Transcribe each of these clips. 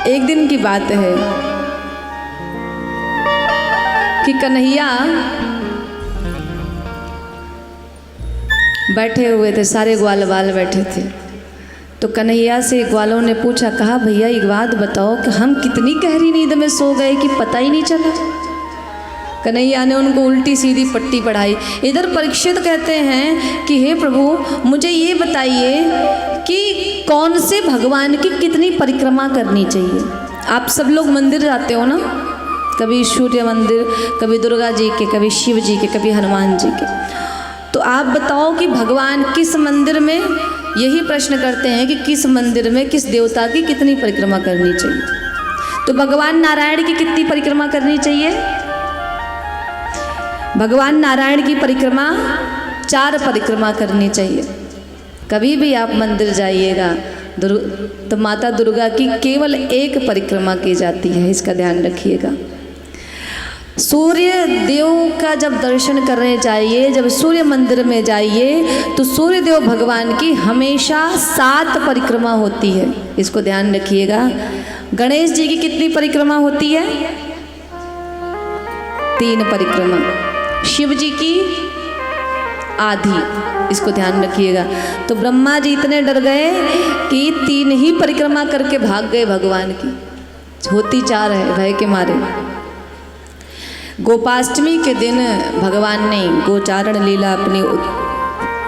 एक दिन की बात है कि कन्हैया बैठे हुए थे, सारे ग्वाल बाल बैठे थे। तो कन्हैया से ग्वालों ने पूछा, कहा भैया एक बात बताओ कि हम कितनी गहरी नींद में सो गए कि पता ही नहीं चला। कन्हैया ने उनको उल्टी सीधी पट्टी पढ़ाई। इधर परीक्षित कहते हैं कि हे प्रभु मुझे ये बताइए कि कौन से भगवान की कितनी परिक्रमा करनी चाहिए। आप सब लोग मंदिर जाते हो ना, कभी सूर्य मंदिर, कभी दुर्गा जी के, कभी शिव जी के, कभी हनुमान जी के। तो आप बताओ कि भगवान किस मंदिर में, यही प्रश्न करते हैं कि किस मंदिर में किस देवता की कितनी परिक्रमा करनी चाहिए। तो भगवान नारायण की कितनी परिक्रमा करनी चाहिए? भगवान नारायण की परिक्रमा 4 परिक्रमा करनी चाहिए। कभी भी आप मंदिर जाइएगा तो माता दुर्गा की केवल 1 परिक्रमा की जाती है, इसका ध्यान रखिएगा। सूर्य देव का जब दर्शन करने जाइए, जब सूर्य मंदिर में जाइए तो सूर्य देव भगवान की हमेशा 7 परिक्रमा होती है, इसको ध्यान रखिएगा। गणेश जी की कितनी परिक्रमा होती है? 3 परिक्रमा। शिव जी की आधी, इसको ध्यान रखिएगा। तो ब्रह्मा जी इतने डर गए कि 3 ही परिक्रमा करके भाग गए भगवान की, होती 4 है भय के मारे। गोपाष्टमी के दिन भगवान ने गोचारण लीला अपनी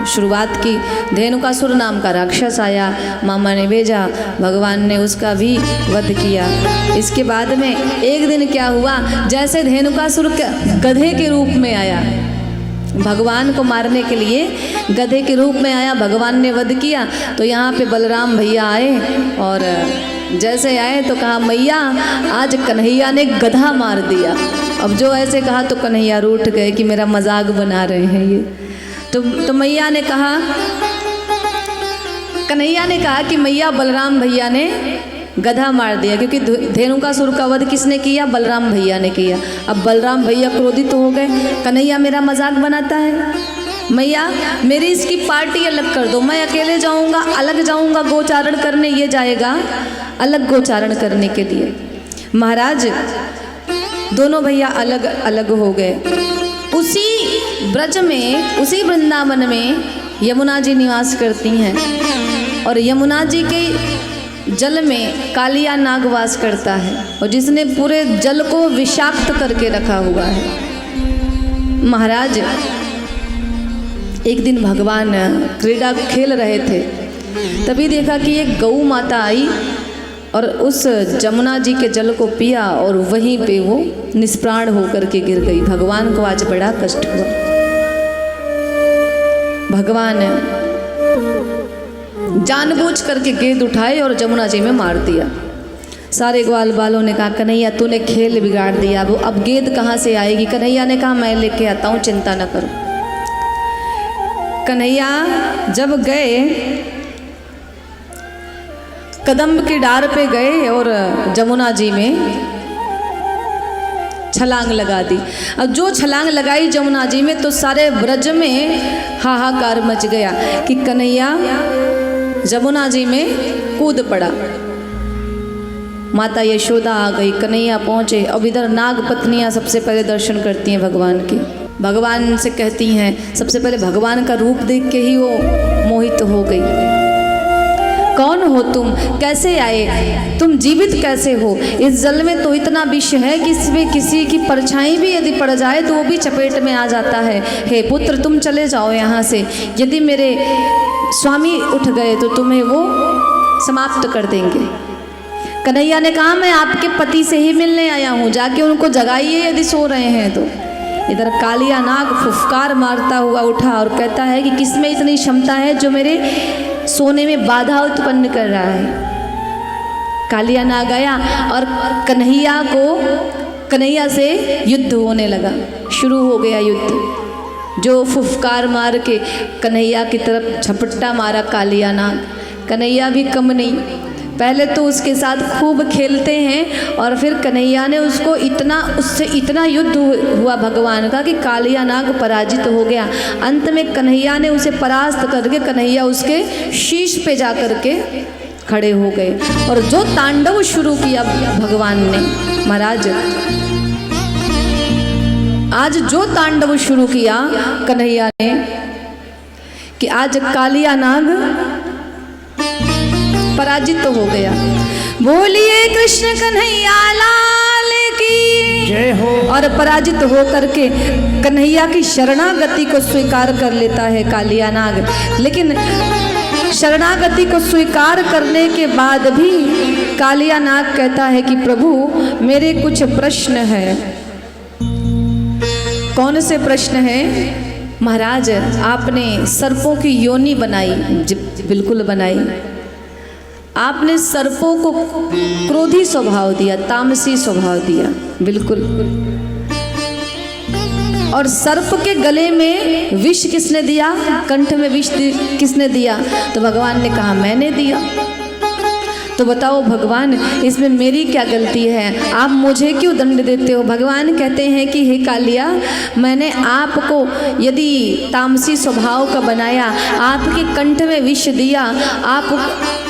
शुरुआत की। धेनुकासुर नाम का राक्षस आया, मामा ने भेजा, भगवान ने उसका भी वध किया। इसके बाद में एक दिन क्या हुआ, जैसे धेनुकासुर गधे के रूप में आया, भगवान को मारने के लिए गधे के रूप में आया, भगवान ने वध किया। तो यहाँ पे बलराम भैया आए और जैसे आए तो कहा मैया आज कन्हैया ने गधा मार दिया। अब जो ऐसे कहा तो कन्हैया रूठ गए कि मेरा मजाक बना रहे हैं ये। तो मैया ने कहा, कन्हैया ने कहा कि मैया बलराम भैया ने गधा मार दिया, क्योंकि धेनुकासुर का वध किसने किया? बलराम भैया ने किया। अब बलराम भैया क्रोधित हो गए, कन्हैया मेरा मजाक बनाता है, मैया मेरी इसकी पार्टी अलग कर दो, मैं अकेले जाऊंगा, अलग जाऊंगा गोचारण करने, ये जाएगा अलग गोचारण करने के लिए। महाराज दोनों भैया अलग अलग हो गए। उसी ब्रज में, उसी वृंदावन में यमुना जी निवास करती हैं और यमुना जी के जल में कालिया नाग वास करता है और जिसने पूरे जल को विषाक्त करके रखा हुआ है। महाराज एक दिन भगवान क्रीड़ा खेल रहे थे, तभी देखा कि एक गौ माता आई और उस जमुना जी के जल को पिया और वहीं पे वो निष्प्राण होकर के गिर गई। भगवान को आज बड़ा कष्ट हुआ। भगवान जानबूझ करके गेंद उठाए और जमुना जी में मार दिया। सारे ग्वाल बालों ने कहा कन्हैया तूने खेल बिगाड़ दिया, अब गेंद कहाँ से आएगी? कन्हैया ने कहा मैं लेके आता हूँ, चिंता न करो। कन्हैया जब गए कदम्ब की डार पे गए और जमुना जी में छलांग लगा दी। अब जो छलांग लगाई जमुना जी में तो सारे ब्रज में हाहाकार मच गया कि कन्हैया जमुना जी में कूद पड़ा। माता यशोदा आ गई, कन्हैया पहुँचे। अब इधर नाग पत्नियाँ सबसे पहले दर्शन करती हैं भगवान के। भगवान से कहती हैं, सबसे पहले भगवान का रूप देख के ही वो मोहित हो गई। कौन हो तुम, कैसे आए, तुम जीवित कैसे हो? इस जल में तो इतना विष है कि इसमें किसी की परछाई भी यदि पड़ जाए तो वो भी चपेट में आ जाता है। हे पुत्र तुम चले जाओ यहाँ से, यदि मेरे स्वामी उठ गए तो तुम्हें वो समाप्त कर देंगे। कन्हैया ने कहा मैं आपके पति से ही मिलने आया हूँ, जाके उनको जगाइए यदि सो रहे हैं तो। इधर कालिया नाग फुफकार मारता हुआ उठा और कहता है कि किसमें इतनी क्षमता है जो मेरे सोने में बाधा उत्पन्न कर रहा है। कालिया नाग आया और कन्हैया से युद्ध होने लगा। शुरू हो गया युद्ध। जो फुफकार मार के कन्हैया की तरफ झपट्टा मारा कालिया नाग, कन्हैया भी कम नहीं। पहले तो उसके साथ खूब खेलते हैं और फिर कन्हैया ने उससे इतना युद्ध हुआ भगवान का कि कालिया नाग पराजित हो गया। अंत में कन्हैया ने उसे परास्त करके कन्हैया उसके शीश पे जा करके खड़े हो गए और जो तांडव शुरू किया भगवान ने महाराज, आज जो तांडव शुरू किया कन्हैया ने कि आज कालिया नाग पराजित हो गया। बोलिए कृष्ण कन्हैया लाल की जय हो। और पराजित हो करके कन्हैया की शरणागति को स्वीकार कर लेता है कालिया नाग। लेकिन शरणागति को स्वीकार करने के बाद भी कालिया नाग कहता है कि प्रभु मेरे कुछ प्रश्न हैं। कौन से प्रश्न हैं महाराज? आपने सर्पों की योनि बनाई, बिल्कुल बनाई। आपने सर्पों को क्रोधी स्वभाव दिया, तामसी स्वभाव दिया, बिल्कुल। और सर्प के गले में विष किसने दिया? कंठ में विष किसने दिया? तो भगवान ने कहा मैंने दिया। तो बताओ भगवान इसमें मेरी क्या गलती है? आप मुझे क्यों दंड देते हो? भगवान कहते हैं कि हे कालिया, मैंने आपको यदि तामसी स्वभाव का बनाया, आपके कंठ में विष दिया, आप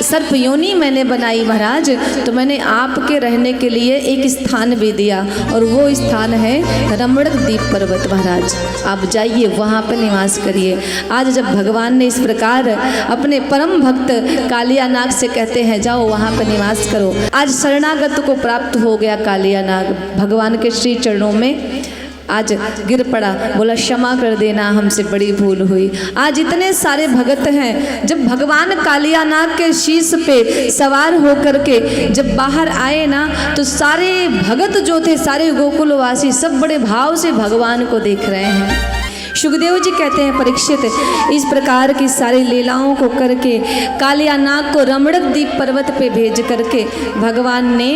सर्प योनि मैंने बनाई महाराज, तो मैंने आपके रहने के लिए एक स्थान भी दिया और वो स्थान है रमणक दीप पर्वत। महाराज आप जाइए वहाँ पर निवास करिए। आज जब भगवान ने इस प्रकार अपने परम भक्त कालिया नाग से कहते हैं जाओ वहाँ पर निवास करो, आज शरणागत को प्राप्त हो गया कालिया नाग। भगवान के श्री चरणों में आज गिर पड़ा, बोला क्षमा कर देना, हमसे बड़ी भूल हुई। आज इतने सारे भगत हैं, जब भगवान कालिया नाग के शीश पे सवार होकर के जब बाहर आए ना, तो सारे भगत जो थे, सारे गोकुलवासी सब बड़े भाव से भगवान को देख रहे हैं। सुखदेव जी कहते हैं परीक्षित, इस प्रकार की सारी लीलाओं को करके कालिया नाग को रमणक दीप पर्वत पे भेज करके भगवान ने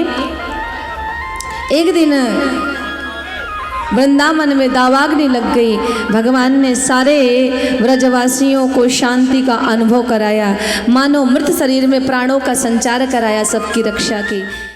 एक दिन वृंदावन में दावाग्नि लग गई। भगवान ने सारे ब्रजवासियों को शांति का अनुभव कराया, मानो मृत शरीर में प्राणों का संचार कराया, सबकी रक्षा की।